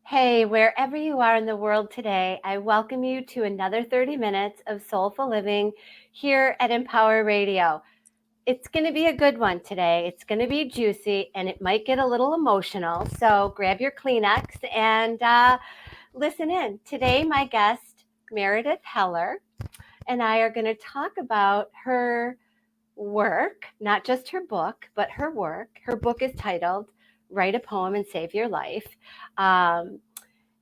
Hey, wherever you are in the world today, I welcome you to another 30 minutes of Soulful Living here at Empower Radio. It's going to be a good one today. It's going to be juicy and it might get a little emotional. So grab your Kleenex and listen in. Today, my guest, Meredith Heller, and I are going to talk about her work, not just her book, but her work. Her book is titled Write a Poem and Save Your Life. Um,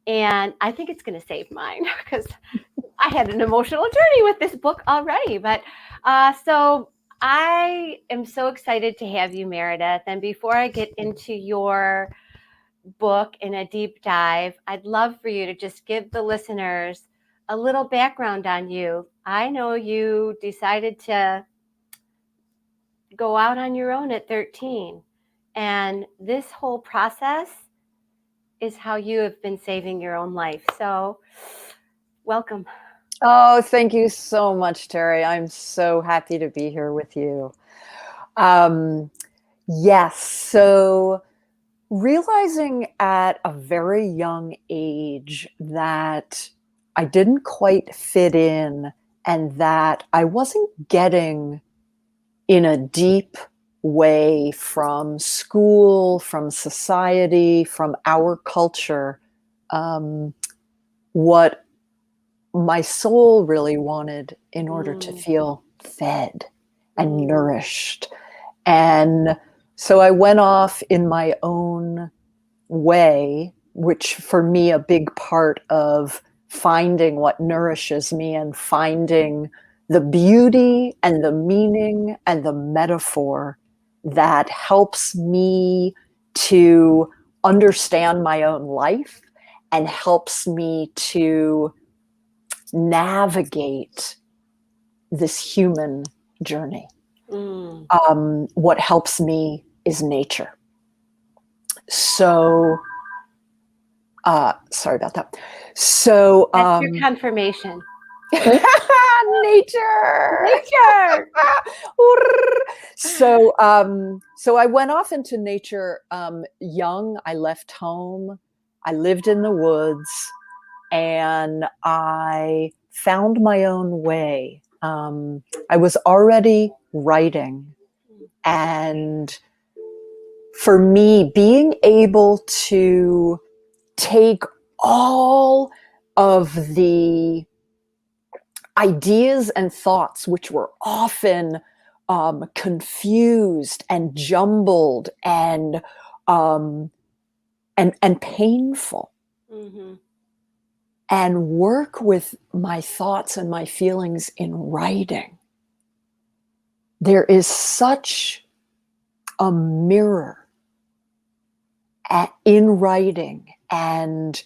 and I think it's going to save mine because I had an emotional journey with this book already. So I am so excited to have you, Meredith. And before I get into your book in a deep dive, I'd love for you to just give the listeners a little background on you. I know you decided to go out on your own at 13, and this whole process is how you have been saving your own life. So, welcome. Oh, thank you so much, Terry. I'm so happy to be here with you. Yes, so realizing at a very young age that I didn't quite fit in and that I wasn't getting in a deep way from school, from society, from our culture, what my soul really wanted in order to feel fed and nourished. And so I went off in my own way, which for me, a big part of finding what nourishes me and finding the beauty and the meaning and the metaphor that helps me to understand my own life and helps me to navigate this human journey. What helps me is nature. So, sorry about that. So, that's your confirmation. Nature. So I went off into nature young. I left home. I lived in the woods, and I found my own way. I was already writing, and for me, being able to take all of the ideas and thoughts, which were often confused and jumbled and painful, and work with my thoughts and my feelings in writing. There is such a mirror in writing, and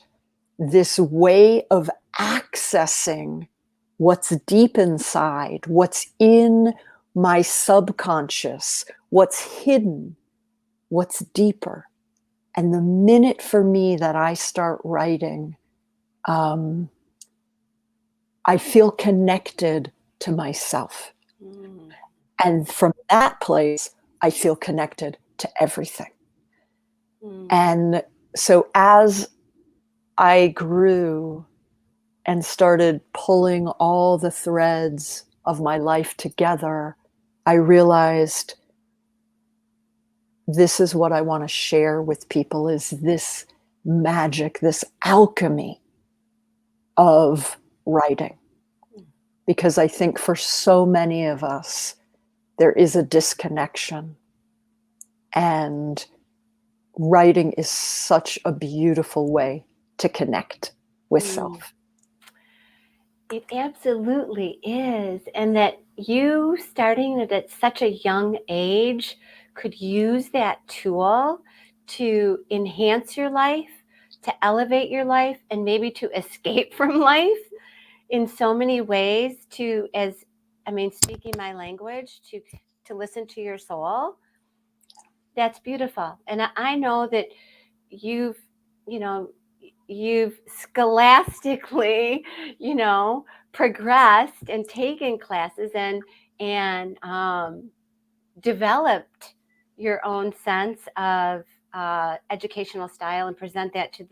this way of accessing what's deep inside, what's in my subconscious, what's hidden, what's deeper. And the minute for me that I start writing, I feel connected to myself. And from that place, I feel connected to everything. And so as I grew and started pulling all the threads of my life together, I realized this is what I want to share with people, is this magic, this alchemy of writing. Because I think for so many of us, there is a disconnection. And writing is such a beautiful way to connect with self. It absolutely is. And that you starting it at such a young age could use that tool to enhance your life, to elevate your life, and maybe to escape from life in so many ways, speaking my language, to listen to your soul. That's beautiful. And I know that you've scholastically, progressed and taken classes and developed your own sense of educational style and present that to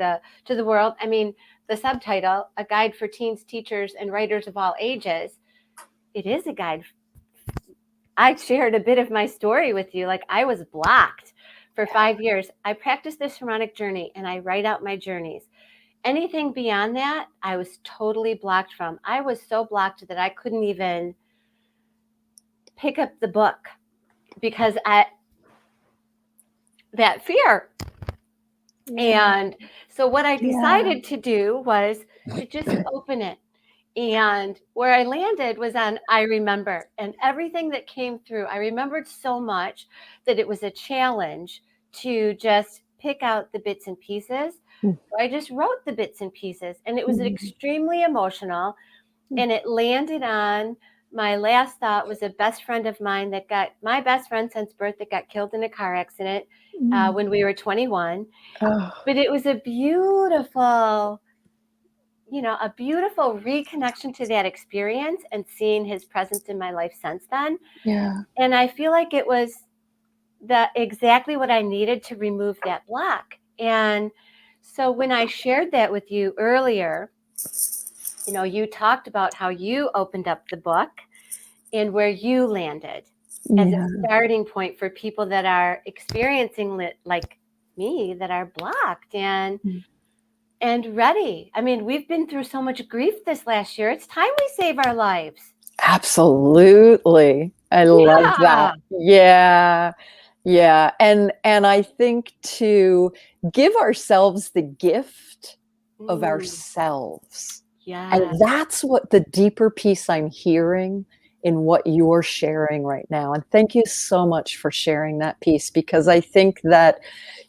the world. I mean, the subtitle, A Guide for Teens, Teachers, and Writers of All Ages, it is a guide. I shared a bit of my story with you. Like, I was blocked for 5 years. I practiced this shamanic journey and I write out my journeys. Anything beyond that, I was totally blocked from. I was so blocked that I couldn't even pick up the book because that fear. And so what I decided to do was to just open it. And where I landed was on I remember, and everything that came through, I remembered so much that it was a challenge to just pick out the bits and pieces. So I just wrote the bits and pieces, and it was extremely emotional. And it landed on my last thought was a best friend of mine that got my best friend since birth that got killed in a car accident when we were 21. Oh. But it was a beautiful, a beautiful reconnection to that experience and seeing his presence in my life since then. Yeah. And I feel like it was exactly what I needed to remove that block. And so when I shared that with you earlier, you talked about how you opened up the book and where you landed as a starting point for people that are experiencing like me, that are blocked and ready. I mean, we've been through so much grief this last year. It's time we save our lives. Absolutely. I love that. Yeah. Yeah. And I think to give ourselves the gift of ourselves. Yeah. And that's what the deeper piece I'm hearing in what you're sharing right now. And thank you so much for sharing that piece, because I think that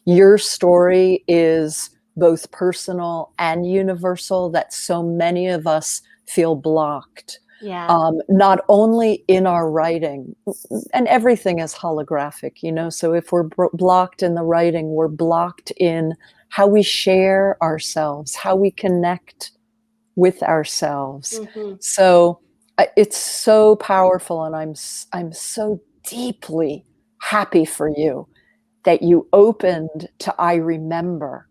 your story is both personal and universal, that so many of us feel blocked. Yeah. Not only in our writing, and everything is holographic, so if we're blocked in the writing, we're blocked in how we share ourselves, how we connect with ourselves. So it's so powerful, and I'm so deeply happy for you that you opened to I remember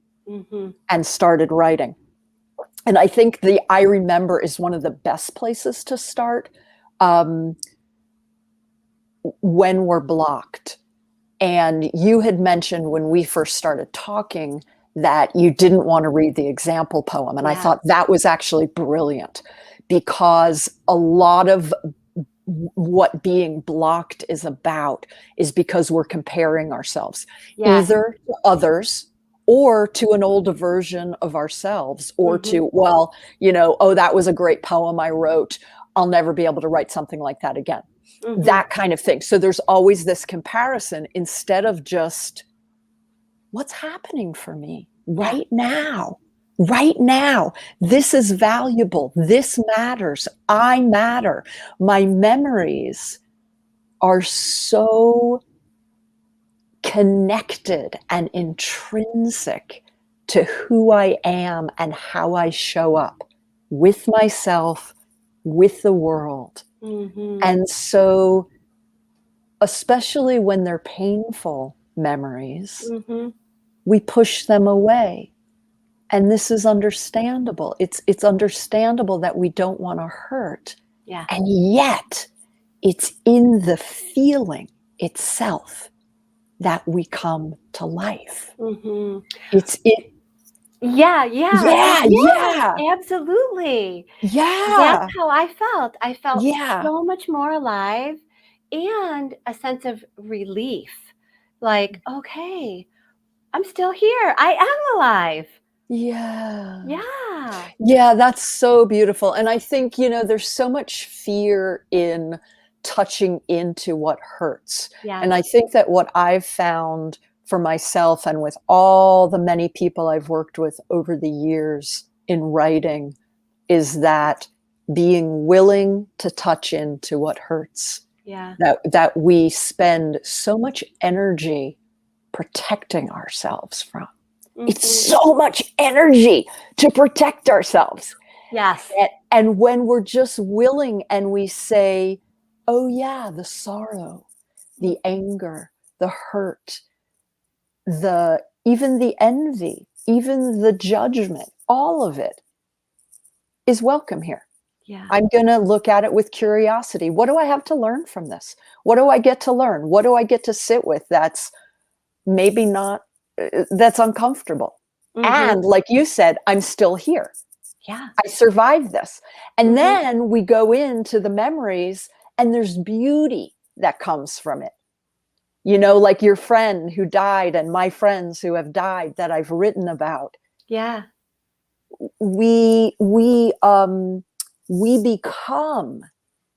and started writing. And I think the I remember is one of the best places to start when we're blocked. And you had mentioned when we first started talking that you didn't want to read the example poem. And I thought that was actually brilliant, because a lot of what being blocked is about is because we're comparing ourselves either to others or to an older version of ourselves, or to, that was a great poem I wrote. I'll never be able to write something like that again. That kind of thing. So there's always this comparison instead of just what's happening for me right now. Right now, this is valuable. This matters. I matter. My memories are so connected and intrinsic to who I am and how I show up with myself, with the world. And so, especially when they're painful memories, we push them away. And this is understandable. It's understandable that we don't want to hurt. And yet, it's in the feeling itself that we come to life. It's it. Yeah, absolutely. Yeah. That's how I felt. I felt Yeah. so much more alive and a sense of relief. Like, okay, I'm still here. I am alive. Yeah. Yeah. Yeah, that's so beautiful. And I think, there's so much fear in touching into what hurts. Yeah. And I think that what I've found for myself and with all the many people I've worked with over the years in writing is that being willing to touch into what hurts. Yeah. That we spend so much energy protecting ourselves from. It's so much energy to protect ourselves. Yes. And when we're just willing and we say, oh yeah, the sorrow, the anger, the hurt, the even the envy, even the judgment, all of it is welcome here. Yeah. I'm going to look at it with curiosity. What do I have to learn from this? What do I get to learn? What do I get to sit with that's maybe not, that's uncomfortable? And like you said, I'm still here. Yeah. I survived this. And then we go into the memories and there's beauty that comes from it. You know, like your friend who died and my friends who have died that I've written about. Yeah. We become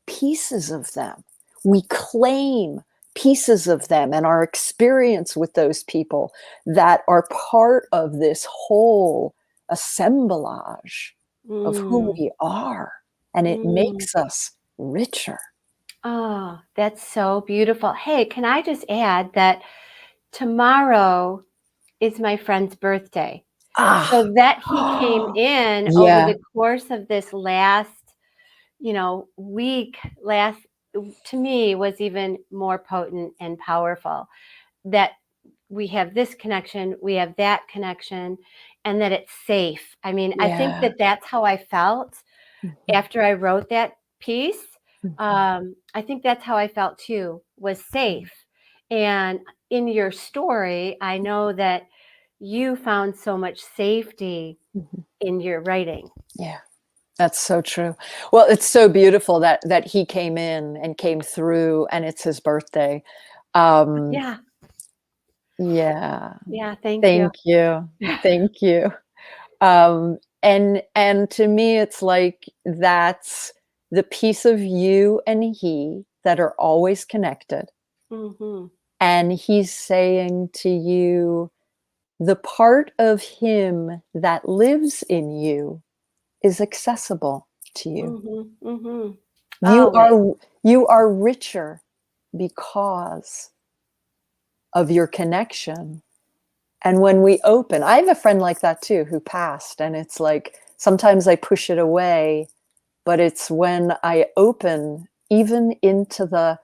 pieces of them. We claim pieces of them and our experience with those people that are part of this whole assemblage of who we are. And it makes us richer. Oh, that's so beautiful. Hey, can I just add that tomorrow is my friend's birthday? Ah, So that he came in over yeah, the course of this last, week, to me was even more potent and powerful. That we have this connection, we have that connection, and that it's safe. I mean, I think yeah. that that's how I felt after I wrote that piece. I think that's how I felt too, was safe. And in your story, I know that you found so much safety in your writing. Yeah, that's so true. Well, it's so beautiful that he came in and came through, and it's his birthday. Yeah. Yeah. Yeah. Thank you. Thank you. Thank you. And to me, it's like that's the piece of you and he that are always connected. Mm-hmm. And he's saying to you, the part of him that lives in you is accessible to you. Mm-hmm. Mm-hmm. You Always. are richer because of your connection. And when we open, I have a friend like that too who passed, and it's like sometimes I push it away, but it's when I open even into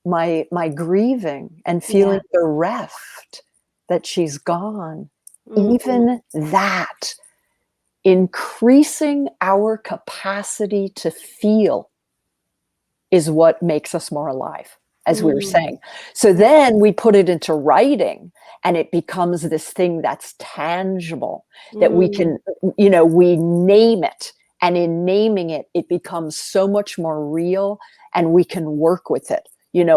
my grieving and Yeah. feeling bereft that she's gone, Mm-hmm. even that increasing our capacity to feel is what makes us more alive, as we were Mm. saying. So Yeah. then we put it into writing and it becomes this thing that's tangible that we Mm. can, we name it. And in naming it, it becomes so much more real and we can work with it.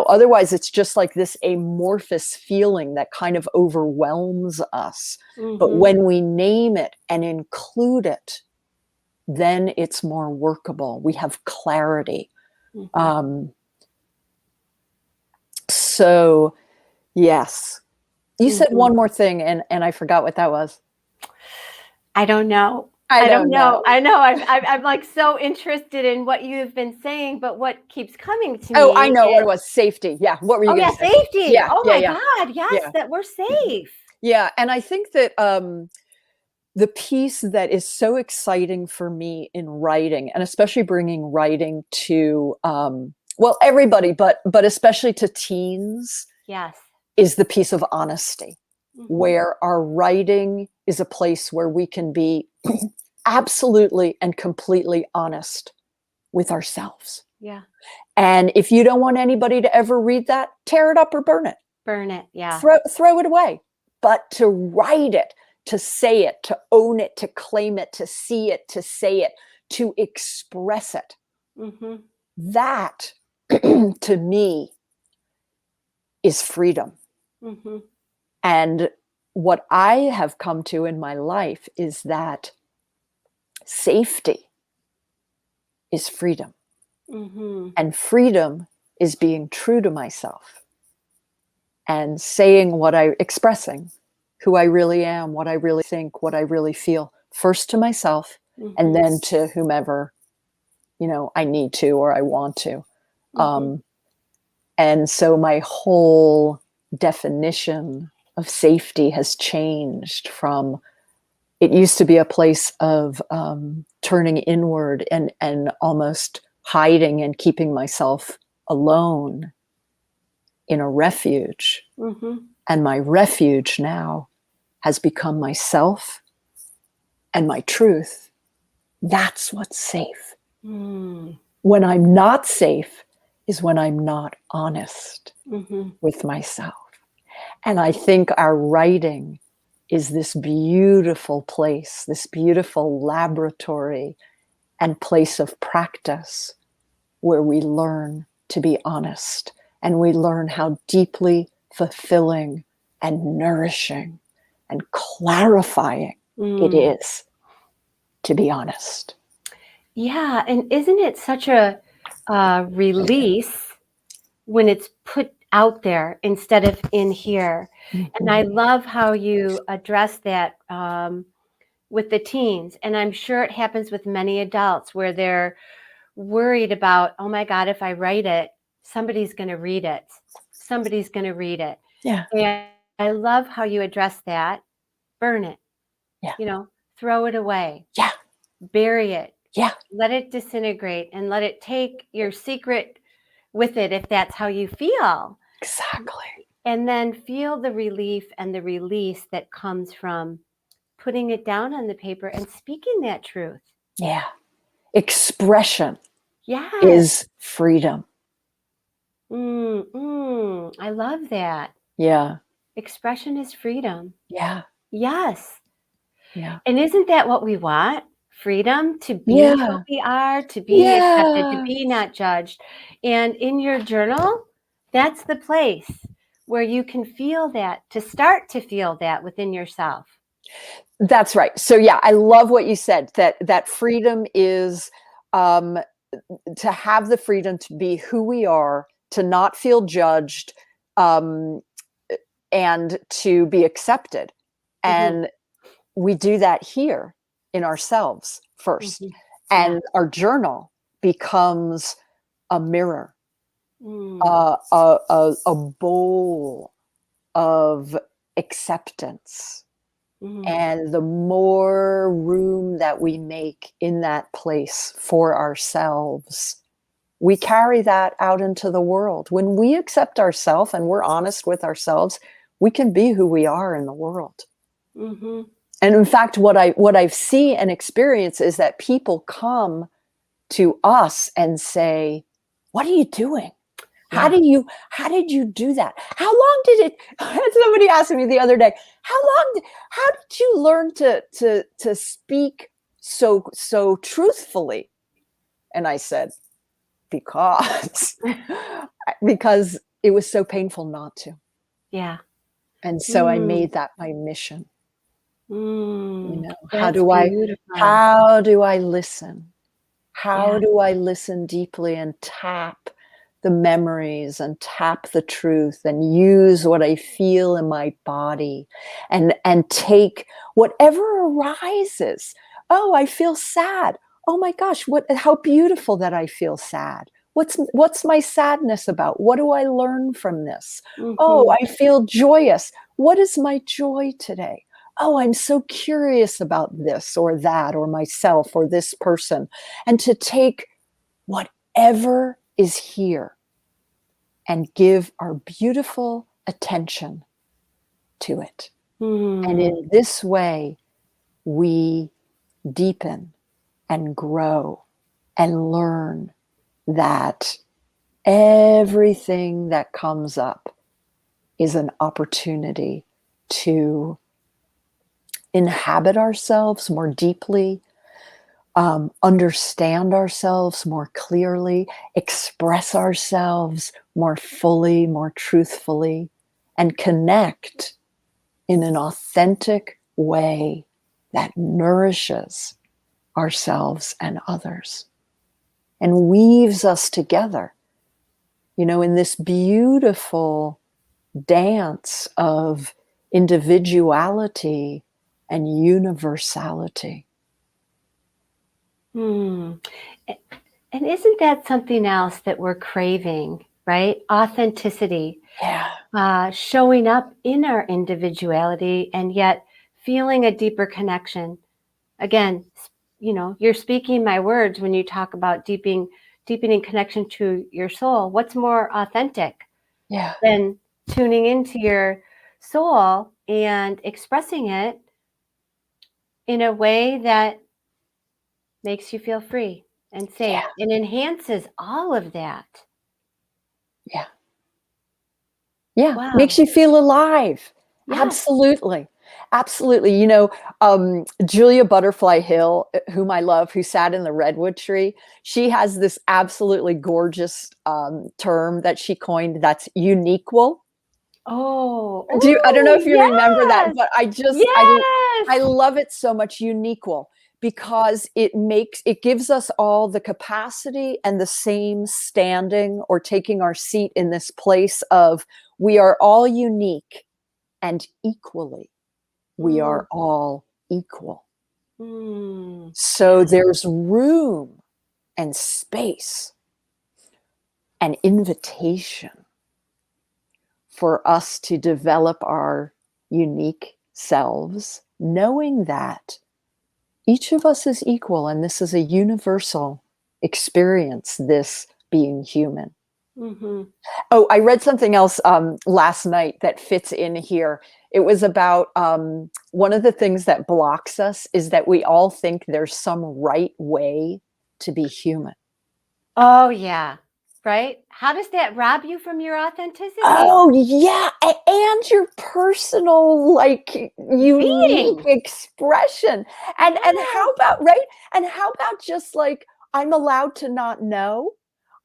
Otherwise it's just like this amorphous feeling that kind of overwhelms us. But Mm-hmm. when we name it and include it, then it's more workable. We have clarity. Mm-hmm. Um, so, yes. You said Mm-hmm. one more thing, and I forgot what that was. I don't know. I I don't don't know. know. I know. I'm like so interested in what you've been saying, but what keeps coming to Oh, I me know what it is, was. Safety. Yeah. What were you oh going yeah, to say? safety. Yeah, Oh yeah, my yeah, God. Yes, yeah, that we're safe. yeah. And I think that the piece that is so exciting for me in writing, and especially bringing writing to well, everybody, but especially to teens, Yes. is the piece of honesty, Mm-hmm. where our writing is a place where we can be absolutely and completely honest with ourselves. Yeah. And if you don't want anybody to ever read that, tear it up or burn it. Burn it. Yeah. Throw it away. But to write it, to say it, to own it, to claim it, to see it, to say it, to express it, Mm-hmm. that to me is freedom. Mm-hmm. And what I have come to in my life is that safety is freedom. Mm-hmm. And freedom is being true to myself and saying expressing who I really am, what I really think, what I really feel, first to myself Mm-hmm. and then to whomever, I need to or I want to. Mm-hmm. And so my whole definition of safety has changed from, it used to be a place of turning inward and almost hiding and keeping myself alone in a refuge. Mm-hmm. And my refuge now has become myself and my truth, that's what's safe. Mm. When I'm not safe is when I'm not honest Mm-hmm. with myself. And I think our writing is this beautiful place, this beautiful laboratory and place of practice where we learn to be honest and we learn how deeply fulfilling and nourishing and clarifying it is to be honest. Yeah, and isn't it such a release when it's put out there instead of in here? And I love how you address that with the teens. And I'm sure it happens with many adults where they're worried about, oh my God, if I write it, somebody's going to read it. Somebody's going to read it. Yeah. And I love how you address that. Burn it. Yeah. You know, throw it away. Yeah. Bury it. Yeah. Let it disintegrate and let it take your secret with it if that's how you feel. Exactly. And then feel the relief and the release that comes from putting it down on the paper and speaking that truth. Yeah. Expression Yes. is freedom. I love that. Yeah. Expression is freedom. Yeah. Yes. Yeah. And isn't that what we want? Freedom to be Yeah. who we are, to be accepted, to Yeah. be not judged. And in your journal, that's the place where you can feel that, to start to feel that within yourself. That's right. So yeah, I love what you said, that freedom is to have the freedom to be who we are, to not feel judged, and to be accepted. And we do that here in ourselves first. Yeah. And our journal becomes a mirror, a bowl of acceptance. And the more room that we make in that place for ourselves, we carry that out into the world. When we accept ourselves and we're honest with ourselves, we can be who we are in the world. And in fact, what I see and experience is that people come to us and say, "What are you doing? How did you do that? How long did it?" Somebody asked me the other day, how did you learn to speak so truthfully? And I said, because it was so painful not to. Yeah. And so I made that my mission. How That's do beautiful. I listen? How do I listen deeply and tap the memories and tap the truth and use what I feel in my body and take whatever arises. Oh, I feel sad. Oh my gosh, how beautiful that I feel sad. What's my sadness about? What do I learn from this? Oh, I feel joyous. What is my joy today? Oh, I'm so curious about this or that or myself or this person. And to take whatever is here and give our beautiful attention to it. And in this way, we deepen and grow and learn that everything that comes up is an opportunity to inhabit ourselves more deeply, understand ourselves more clearly, express ourselves more fully, more truthfully, and connect in an authentic way that nourishes ourselves and others and weaves us together, in this beautiful dance of individuality and universality. And isn't that something else that we're craving, right? Authenticity. Yeah. Showing up in our individuality and yet feeling a deeper connection. Again, you're speaking my words when you talk about deepening connection to your soul. What's more authentic Yeah. than tuning into your soul and expressing it in a way that makes you feel free and safe and enhances all of that. Yeah. Yeah. Wow. Makes you feel alive. Yes. Absolutely. Absolutely. Julia Butterfly Hill, whom I love, who sat in the redwood tree, she has this absolutely gorgeous term that she coined that's uniquequel. Oh, I don't know if you remember that, yes. but Yes. I love it so much, uniquel, because it gives us all the capacity and the same standing or taking our seat in this place of we are all unique and equally we are all equal. So there's room and space and invitation for us to develop our unique selves, knowing that each of us is equal and this is a universal experience, this being human. Oh, I read something else last night that fits in here. It was about one of the things that blocks us is that we all think there's some right way to be human. Oh, yeah. Right? How does that rob you from your authenticity? Oh, yeah. And your personal, unique expression. And how about, right? And how about just like, I'm allowed to not know.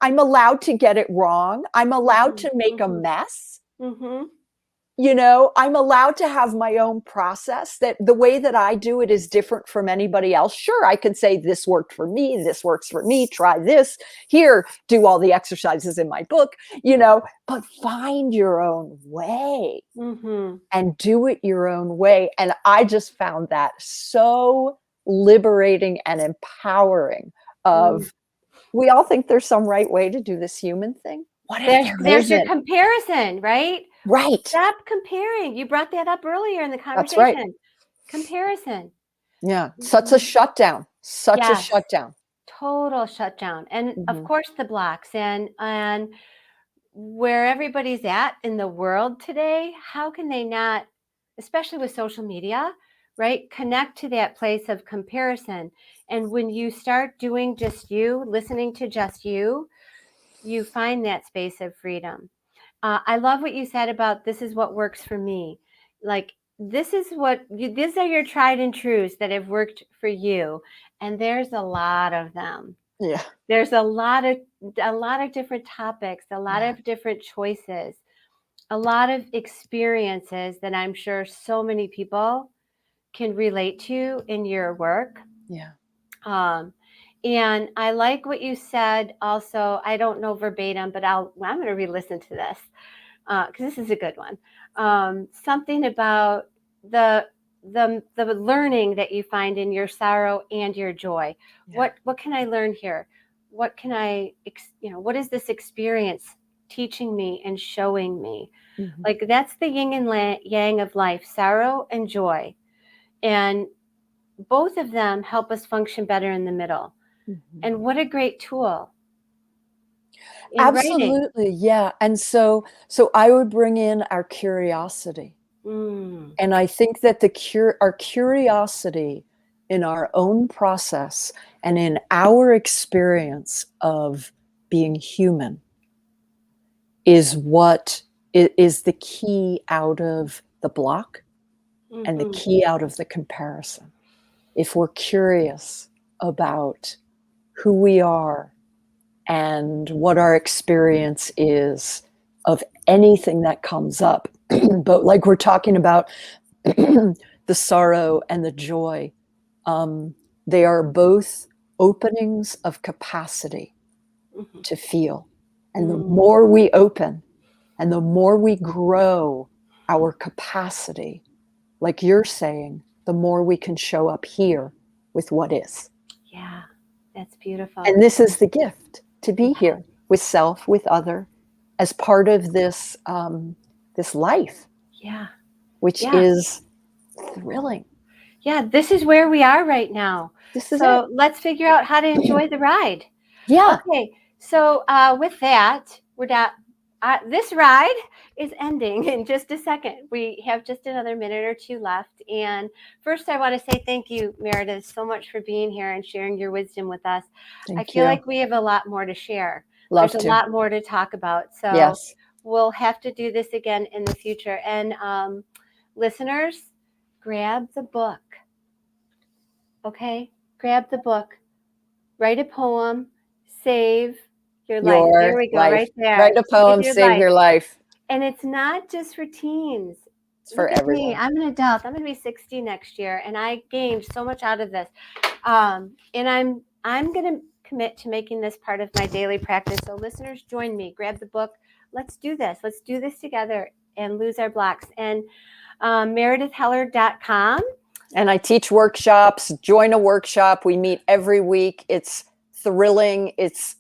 I'm allowed to get it wrong. I'm allowed to make a mess. I'm allowed to have my own process, that the way that I do it is different from anybody else. Sure, I can say this worked for me, this works for me, try this, here, do all the exercises in my book, but find your own way and do it your own way. And I just found that so liberating and empowering of, we all think there's some right way to do this human thing. What if there's your comparison, right? Right. Stop comparing. You brought that up earlier in the conversation. That's right. Comparison. Yeah. Such a shutdown. Such a shutdown. Total shutdown. And of course the blocks and where everybody's at in the world today, how can they not, especially with social media, right, connect to that place of comparison? And when you start doing just you, listening to just you find that space of freedom. I love what you said about this is what works for me. Like, these are your tried and trues that have worked for you. And there's a lot of them. Yeah. There's a lot of different topics, a lot of different choices, a lot of experiences that I'm sure so many people can relate to in your work. Yeah. And I like what you said also. I don't know verbatim, but I'm going to re-listen to this because this is a good one. Something about the learning that you find in your sorrow and your joy. Yeah. What can I learn here? What can what is this experience teaching me and showing me? Like, that's the yin and yang of life, sorrow and joy. And both of them help us function better in the middle. And what a great tool. Absolutely. Writing. Yeah. And so I would bring in our curiosity. And I think that our curiosity in our own process and in our experience of being human is what is the key out of the block and the key out of the comparison. If we're curious about who we are and what our experience is of anything that comes up, but like we're talking about the sorrow and the joy, they are both openings of capacity to feel. And the more we open and the more we grow our capacity, like you're saying, the more we can show up here with what is. Yeah, that's beautiful. And this is the gift, to be here with self, with other, as part of this this life. Yeah. Which is thrilling. Yeah, this is where we are right now. So let's figure out how to enjoy the ride. Yeah. Okay. So with that, we're this ride is ending in just a second. We have just another minute or two left. And first, I want to say thank you, Meredith, so much for being here and sharing your wisdom with us. I Thank feel you. like we have a lot more to share. Love There's to. a lot more to talk about. So Yes. we'll have to do this again in the future. And listeners, grab the book. Okay? Grab the book. Write a poem. Save your life. There we go, life. right there. Write a poem, save your life. And it's not just for teens. It's for Look at everyone. me. I'm an adult. I'm going to be 60 next year, and I gained so much out of this. And I'm going to commit to making this part of my daily practice. So listeners, join me. Grab the book. Let's do this. Let's do this together and lose our blocks. And meredithheller.com. And I teach workshops. Join a workshop. We meet every week. It's thrilling. It's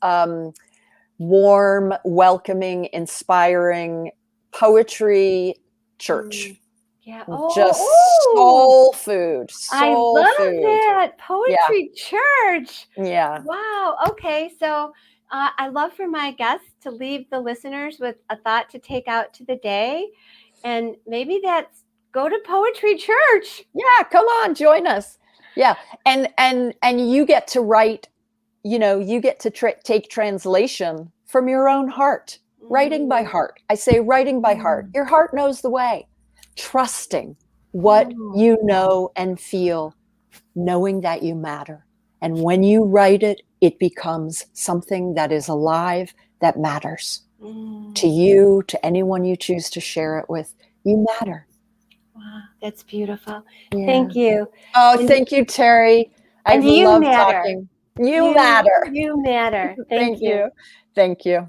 warm, welcoming, inspiring poetry church. Yeah. Just soul food. I love that. Poetry church. Yeah. Wow. Okay. So I love for my guests to leave the listeners with a thought to take out to the day. And maybe that's go to poetry church. Yeah. Come on, join us. Yeah. And you get to write, you get to take translation from your own heart, writing by heart. I say writing by heart. Your heart knows the way. Trusting what you know and feel, knowing that you matter. And when you write it, it becomes something that is alive, that matters to you, to anyone you choose to share it with. You matter. Wow, that's beautiful. Yeah. Thank you. Oh, thank you, Terry. I love talking. You matter. You matter. Thank you. Thank you.